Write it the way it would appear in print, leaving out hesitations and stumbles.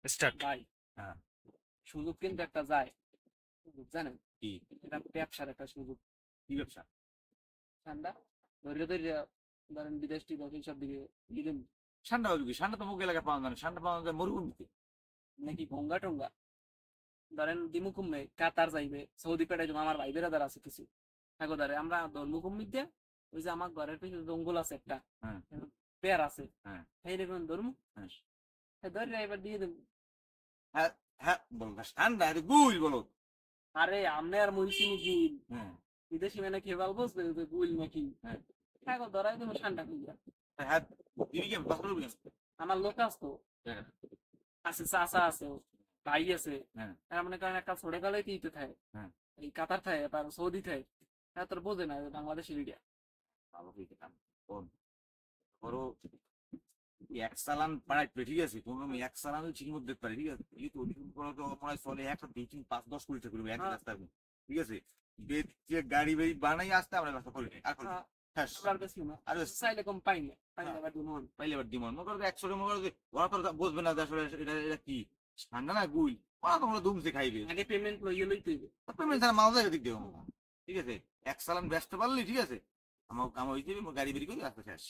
Start. ভাই হ্যাঁ। সুযোগ কিন্তু একটা যায়, জানেন? কি? এটা ব্যবসার একটা সুযোগ। কি ব্যবসা? ঠান্ডা ধরে ধরে ধরেন বিদেশ টিদেশ এইসব দিকে দিলেন ঠান্ডা হবে কি? ঠান্ডা তো মুখ এলাকায় পাওয়া যায় না। ঠান্ডা পাওয়া যায় মরুভূমিতে। নাকি ভঙ্গা টঙ্গা ধরেন দিমু কমবে কাতার যাইবে সৌদি পেটাই দেবো। আমার ভাই বেড়াদার আছে কিছু ঠাকুরদারে আমরা ধর্ম কম দিয়ে ওই যে আমার ঘরের পিছনে জঙ্গল আছে একটা, হ্যাঁ, পেয়ার আছে, হ্যাঁ, এই দেখুন ধর্ম হ্যাঁ। ধরে এবার দিয়ে দেবো। হ্যাঁ, হ্যাঁ, বলো না, ঠান্ডা এটা গুল বলো। আরে আমনে আর মই চিনি গুল, হ্যাঁ, বিদেশি মানে খেয়ে বলবো যে গুল নাকি হ্যাঁ, ঠাকুর ধরাই দেবো ঠান্ডা কুইয়া। হ্যাঁ। দিবি কেমন? বাস করবি কেমন? আমার লোক আসতো, হ্যাঁ, আছে চাচা আছে, ভাই আছে, হ্যাঁ, তার মনে করেন একটা ছোট কালে দিতে থাকে, হ্যাঁ। এই কাতার থাকে তার সৌদি থাকে, তারা তোর বোঝে না যে বাংলাদেশের ইন্ডিয়া। ভালো হয়ে গেলাম। শোন, ধরো এক চালান পাড়ায় ঠিক আছে, কোনো আমি এক চালান ঠিক মধ্যে দেখতে পারি, ঠিক আছে, এই তো ওদিকে উপরে তো মনে হয় চলে একটা 2, 3, 5, 10 কোটি টাকা করবো এক রাস্তা, ঠিক আছে। যে গাড়ি বাড়ি বানাই আসতে আমরা ব্যবসা করি নাই। আর করি নাই। হ্যাঁ, আমরা আর বেশি না, আর চাইলে কম পাই না, পাইলে আবার দুমন। পাইলে এবার ডিমান্ড মনে করো 100 মনে করো যে ওরা তো বুঝবে না যে আসলে এটা এটা কি ঠান্ডা না গুল, ওরা তোমরা দুমছে খাইবে। আগে পেমেন্ট লইয়ে লইতে হইবে। পেমেন্ট ছাড়া মাল যায় দিক দেবো, ঠিক আছে। এক চালান ব্যস্ত পারলি, ঠিক আছে, আমার কাম হয়ে যাবে, গাড়ি বেরি করি আসতে শেষ।